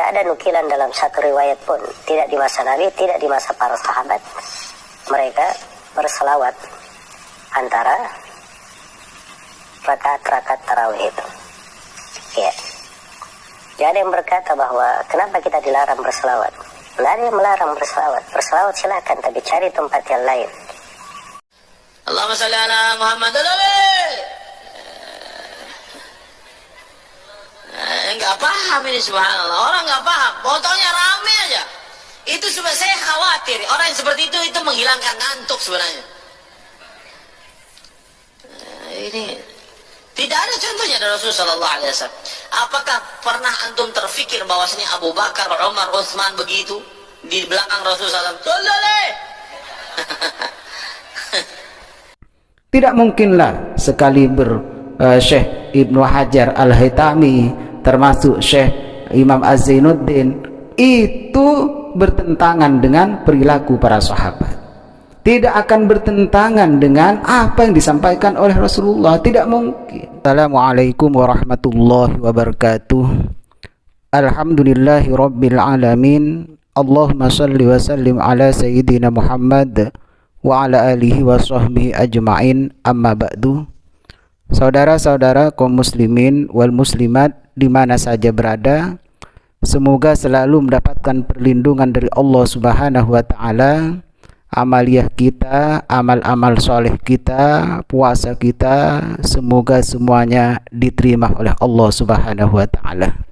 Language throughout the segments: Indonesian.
Tidak ada nukilan dalam satu riwayat pun, tidak di masa Nabi, tidak di masa para sahabat, mereka berselawat antara rakaat-rakaat tarawih itu. Ya. Jadi ada yang berkata bahwa kenapa kita dilarang berselawat? Tidak ada yang melarang berselawat. Berselawat silakan, tapi cari tempat yang lain. Allahumma salli ala Muhammad. Enggak paham ini, subhanallah. Orang enggak paham, fotonya rame aja. Itu sebenarnya saya khawatir orang yang seperti itu menghilangkan ngantuk sebenarnya. Ini tidak ada contohnya dari Rasulullah sallallahu alaihi wasallam. Apakah pernah antum terfikir bahwasanya Abu Bakar, Umar, Utsman begitu di belakang Rasulullah sallallahu alaihi wasallam? Tidak mungkinlah sekali Syekh Ibnu Hajar Al-Haytami termasuk Syekh Imam Az-Zainuddin itu bertentangan dengan perilaku para sahabat. Tidak akan bertentangan dengan apa yang disampaikan oleh Rasulullah. Tidak mungkin. Assalamualaikum warahmatullahi wabarakatuh. Alhamdulillahi rabbil alamin. Allahumma salli wa sallim ala sayyidina Muhammad wa ala alihi wa sahbihi ajma'in, amma ba'du. Saudara-saudara kaum muslimin wal muslimat di mana saja berada, semoga selalu mendapatkan perlindungan dari Allah Subhanahu wa taala. Amaliyah kita, amal-amal soleh kita, puasa kita, semoga semuanya diterima oleh Allah Subhanahu wa taala.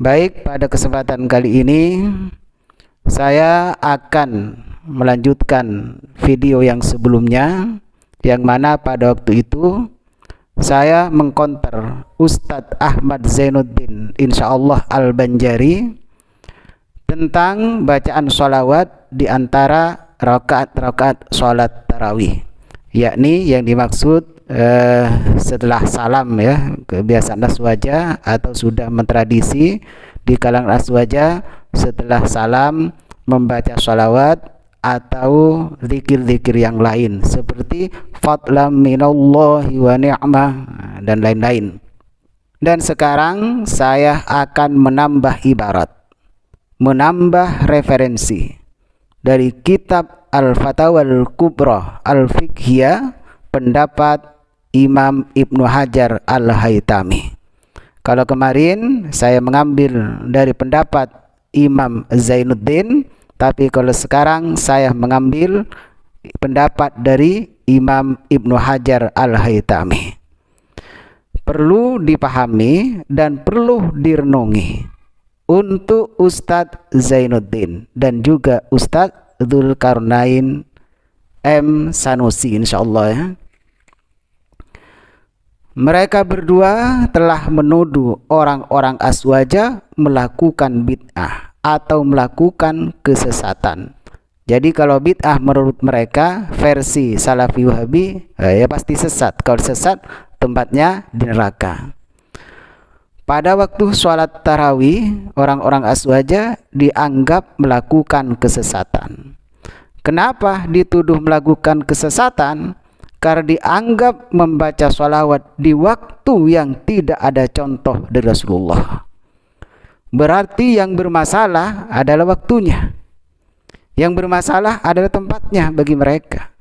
Baik, pada kesempatan kali ini saya akan melanjutkan video yang sebelumnya, yang mana pada waktu itu saya mengkonter Ustadz Ahmad Zainuddin insyaallah Al-Banjari tentang bacaan sholawat di antara rakaat-rakaat sholat tarawih, yakni yang dimaksud setelah salam, ya, kebiasaan aswaja atau sudah mentradisi di kalangan aswaja setelah salam membaca sholawat atau zikir-zikir yang lain seperti fadlan minallahi wa ni'mah dan lain-lain. Dan sekarang saya akan menambah ibarat, menambah referensi dari kitab Al-Fatawa Al-Kubra Al-Fiqhiyah pendapat Imam Ibnu Hajar Al-Haytami. Kalau kemarin saya mengambil dari pendapat Imam Zainuddin, tapi kalau sekarang saya mengambil pendapat dari Imam Ibnu Hajar Al-Haytami. Perlu dipahami dan perlu direnungi untuk Ustadz Zainuddin dan juga Ustadz Dzulkarnain M. Sanusi insyaallah, ya. Mereka berdua telah menuduh orang-orang aswaja melakukan bid'ah atau melakukan kesesatan. Jadi kalau bid'ah menurut mereka versi Salafi Wahabi, ya pasti sesat. Kalau sesat tempatnya di neraka. Pada waktu sholat tarawih, orang-orang aswaja dianggap melakukan kesesatan. Kenapa dituduh melakukan kesesatan? Karena dianggap membaca sholawat di waktu yang tidak ada contoh dari Rasulullah. Berarti yang bermasalah adalah waktunya. Yang bermasalah adalah tempatnya bagi mereka.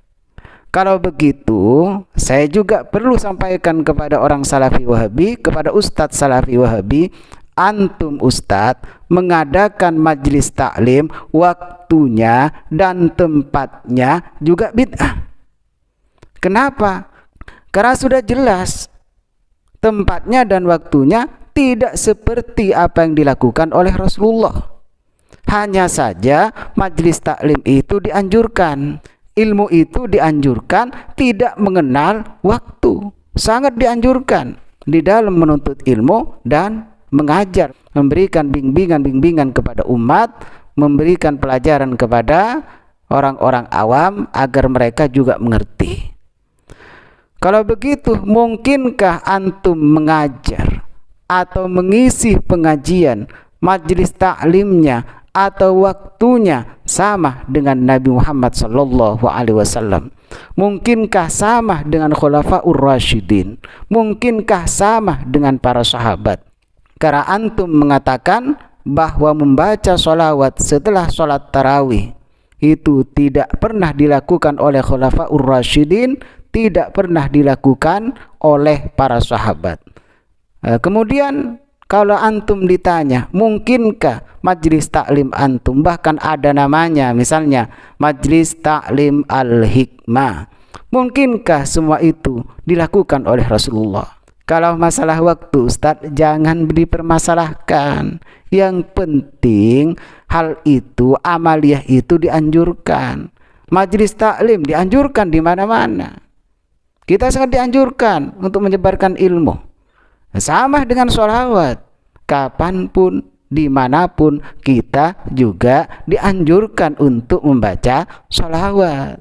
Kalau begitu, saya juga perlu sampaikan kepada orang Salafi Wahabi, kepada Ustadz Salafi Wahabi, antum Ustadz mengadakan majlis taklim, waktunya dan tempatnya juga bid'ah. Kenapa? Karena sudah jelas tempatnya dan waktunya tidak seperti apa yang dilakukan oleh Rasulullah. Hanya saja majlis taklim itu dianjurkan, ilmu itu dianjurkan, tidak mengenal waktu. Sangat dianjurkan di dalam menuntut ilmu dan mengajar, memberikan bimbingan-bimbingan kepada umat, memberikan pelajaran kepada orang-orang awam agar mereka juga mengerti. Kalau begitu, mungkinkah antum mengajar atau mengisi pengajian, majelis taklimnya atau waktunya sama dengan Nabi Muhammad sallallahu alaihi wasallam? Mungkinkah sama dengan Khulafaur Rasyidin? Mungkinkah sama dengan para sahabat? Karena antum mengatakan bahwa membaca sholawat setelah sholat tarawih itu tidak pernah dilakukan oleh Khulafaur Rasyidin, tidak pernah dilakukan oleh para sahabat. Kemudian kalau antum ditanya, mungkinkah majlis taklim antum, bahkan ada namanya, misalnya majlis taklim al-hikmah, mungkinkah semua itu dilakukan oleh Rasulullah? Kalau masalah waktu, Ustaz, jangan dipermasalahkan. Yang penting hal itu, amaliyah itu dianjurkan. Majlis taklim dianjurkan di mana-mana. Kita sangat dianjurkan untuk menyebarkan ilmu. Sama dengan sholawat, kapanpun, dimanapun kita juga dianjurkan untuk membaca sholawat.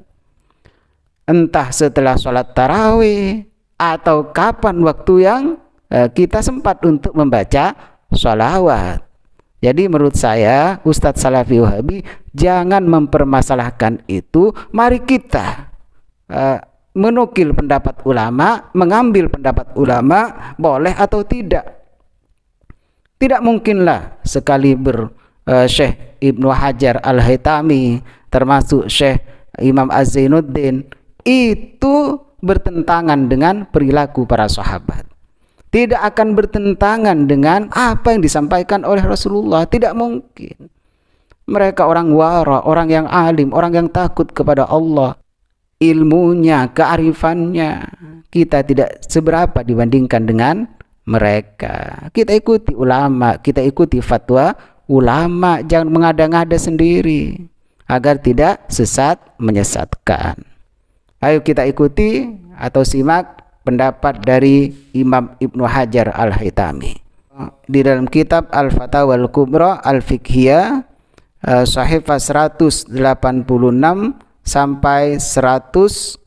Entah setelah sholat tarawih atau kapan waktu yang kita sempat untuk membaca sholawat. Jadi menurut saya, Ustadz Salafi Wahabi, jangan mempermasalahkan itu. Mari kita menukil pendapat ulama, mengambil pendapat ulama, boleh atau tidak. Tidak mungkinlah sekaliber Syekh Ibnu Hajar Al-Haytami, termasuk Syekh Imam Az-Zainuddin, itu bertentangan dengan perilaku para sahabat. Tidak akan bertentangan dengan apa yang disampaikan oleh Rasulullah. Tidak mungkin. Mereka orang wara, orang yang alim, orang yang takut kepada Allah. Ilmunya, kearifannya, kita tidak seberapa dibandingkan dengan mereka. Kita ikuti ulama, kita ikuti fatwa ulama, jangan mengada-ngada sendiri agar tidak sesat menyesatkan. Ayo kita ikuti atau simak pendapat dari Imam Ibnu Hajar Al-Haytami di dalam kitab Al-Fatawa Al-Kubra Al-Fiqhiyah, sahifah 186 sampai 187.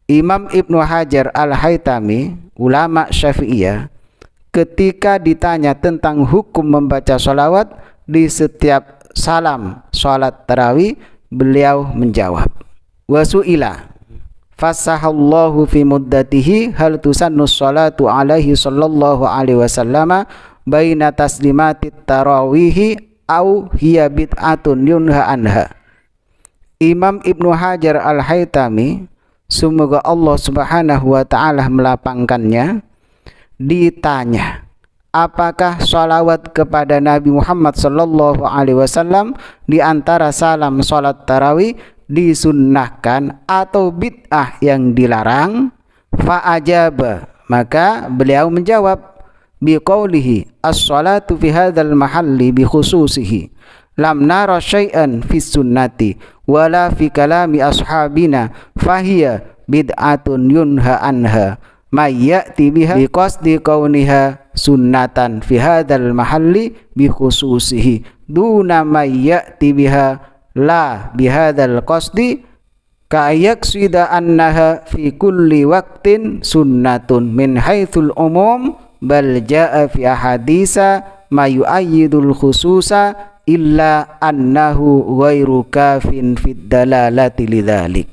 Imam Ibnu Hajar Al-Haytami, ulama Syafi'iyah, ketika ditanya tentang hukum membaca sholawat di setiap salam sholat tarawih, beliau menjawab, wasu'ila fasahallahu fi muddatihi hal tusannu sholatu alaihi sallallahu alaihi wasallama baina taslimatit tarawihi au hiya bid'atun yunha anha. Imam Ibnu Hajar Al-Haytami, semoga Allah Subhanahu wa taala melapangkannya, ditanya, apakah sholawat kepada Nabi Muhammad sallallahu alaihi wasallam di antara salam salat tarawih disunnahkan atau bid'ah yang dilarang? Fa'ajaba, maka beliau menjawab, biqaulihi as-salatu fi hadzal mahalli bi khususihi lam nara syai'an fi sunnati wala fi kalami ashabina fahiya bid'atun yunha anha may ya'ti biha bi qasdi kauniha sunnatan fi hadzal mahalli bi khususihi duna may ya'ti biha la bi hadzal qasdi ka yaksida annaha fi kulli waqtin sunnatun min haitsul umum bal jaa fi ahaditsa ma yu'ayyidul khususa illa annahu ghairu kafin fid dalalati lidzalik.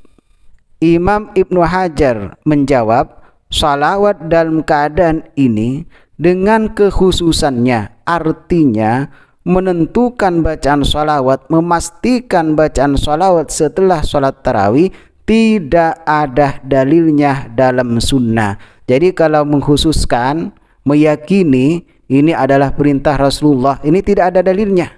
Imam Ibnu Hajar menjawab, salawat dalam keadaan ini dengan kekhususannya, artinya menentukan bacaan salawat, memastikan bacaan salawat setelah salat tarawih, tidak ada dalilnya dalam sunnah. Jadi kalau mengkhususkan, meyakini ini adalah perintah Rasulullah, ini tidak ada dalilnya.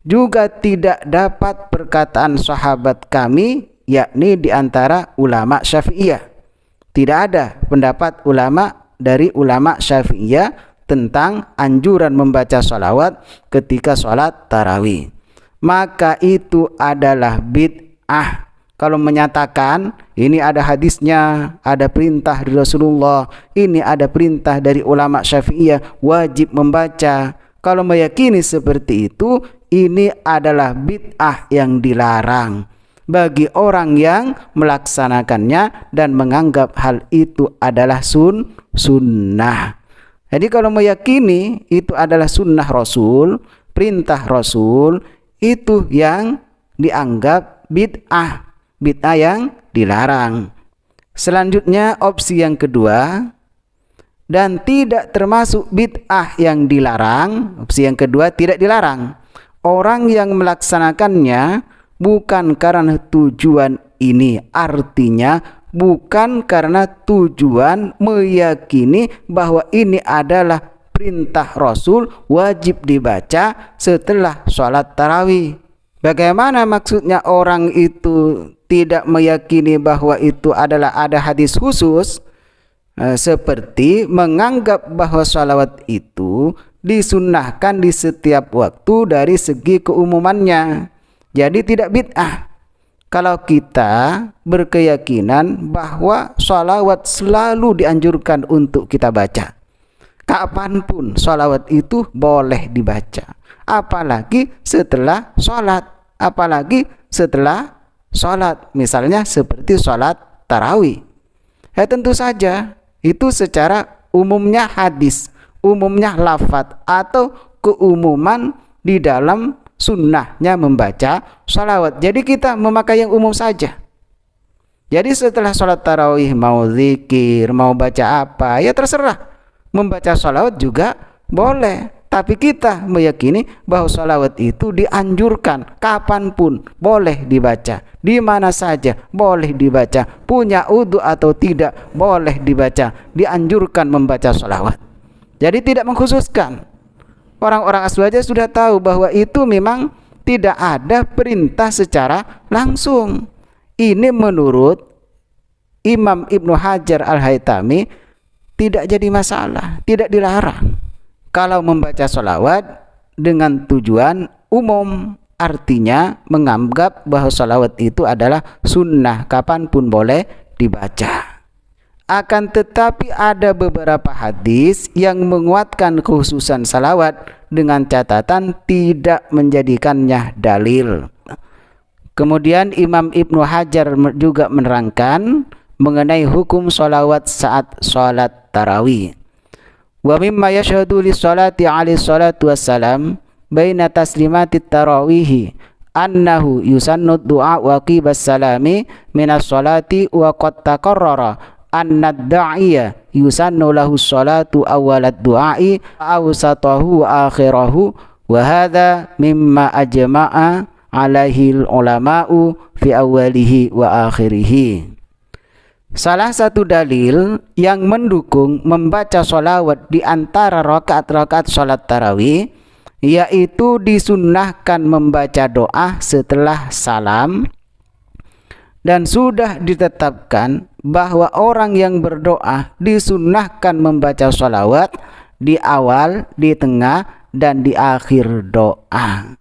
Juga tidak dapat perkataan sahabat kami, yakni di antara ulama Syafi'iyah. Tidak ada pendapat ulama dari ulama Syafi'iyah tentang anjuran membaca sholawat ketika sholat tarawih. Maka itu adalah bid'ah. Kalau menyatakan ini ada hadisnya, ada perintah dari Rasulullah, ini ada perintah dari ulama Syafi'iyah, wajib membaca. Kalau meyakini seperti itu, ini adalah bid'ah yang dilarang bagi orang yang melaksanakannya dan menganggap hal itu adalah sunnah. Jadi kalau meyakini itu adalah sunnah Rasul, perintah Rasul, itu yang dianggap bid'ah. Bid'ah yang dilarang. Selanjutnya opsi yang kedua, dan tidak termasuk bid'ah yang dilarang. Opsi yang kedua, tidak dilarang. Orang yang melaksanakannya bukan karena tujuan ini, artinya bukan karena tujuan meyakini bahwa ini adalah perintah Rasul wajib dibaca setelah sholat tarawih. Bagaimana maksudnya orang itu tidak meyakini bahwa itu adalah ada hadis khusus? Seperti menganggap bahwa sholawat itu disunnahkan di setiap waktu dari segi keumumannya. Jadi tidak bid'ah. Kalau kita berkeyakinan bahwa sholawat selalu dianjurkan untuk kita baca, kapanpun sholawat itu boleh dibaca, apalagi setelah sholat, misalnya seperti sholat tarawih. Tentu saja itu secara umumnya hadis, umumnya lafadz, atau keumuman di dalam sunnahnya membaca sholawat. Jadi kita memakai yang umum saja. Jadi setelah sholat tarawih mau zikir, mau baca apa, ya terserah. Membaca sholawat juga boleh. Tapi kita meyakini bahwa sholawat itu dianjurkan kapanpun boleh dibaca, di mana saja boleh dibaca, punya udhu atau tidak boleh dibaca, dianjurkan membaca sholawat. Jadi tidak mengkhususkan. Orang-orang aswaja sudah tahu bahwa itu memang tidak ada perintah secara langsung. Ini menurut Imam Ibnu Hajar Al-Haytami tidak jadi masalah, tidak dilarang kalau membaca sholawat dengan tujuan umum, artinya menganggap bahwa sholawat itu adalah sunnah, kapanpun boleh dibaca. Akan tetapi ada beberapa hadis yang menguatkan kekhususan salawat dengan catatan tidak menjadikannya dalil. Kemudian Imam Ibnu Hajar juga menerangkan mengenai hukum sholawat saat sholat tarawih. Wa mimma yashhadu li sholati alaihi salatu wassalam baina taslimatit tarawih annahu yusannu du'a wa qibas salami minas sholati wa qad taqarrara anna ad-da'iya yusannu lahu sholatu awwalad du'ai awsatahu wa akhirahu wa hadha mimma ajma'a alaihi ulama'u fi awwalihi wa akhirihi. Salah satu dalil yang mendukung membaca sholawat di antara rakaat-rakaat sholat tarawih, yaitu disunnahkan membaca doa setelah salam, dan sudah ditetapkan bahwa orang yang berdoa disunnahkan membaca sholawat di awal, di tengah, dan di akhir doa.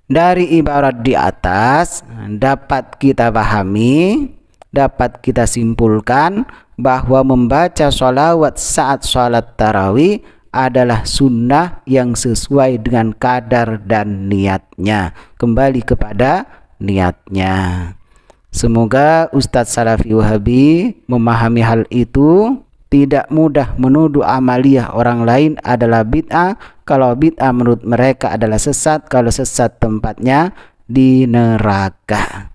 Dari ibarat di atas dapat kita pahami, dapat kita simpulkan bahwa membaca sholawat saat sholat tarawih adalah sunnah yang sesuai dengan kadar dan niatnya. Kembali kepada niatnya. Semoga Ustadz Salafi Wahabi memahami hal itu, tidak mudah menuduh amaliyah orang lain adalah bid'ah. Kalau bid'ah menurut mereka adalah sesat, kalau sesat tempatnya di neraka.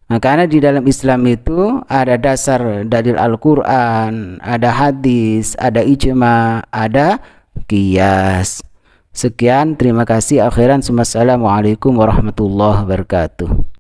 Nah, karena di dalam Islam itu ada dasar dalil Al-Quran, ada hadis, ada ijma, ada qiyas. Sekian, terima kasih. Akhiran, assalamualaikum warahmatullahi wabarakatuh.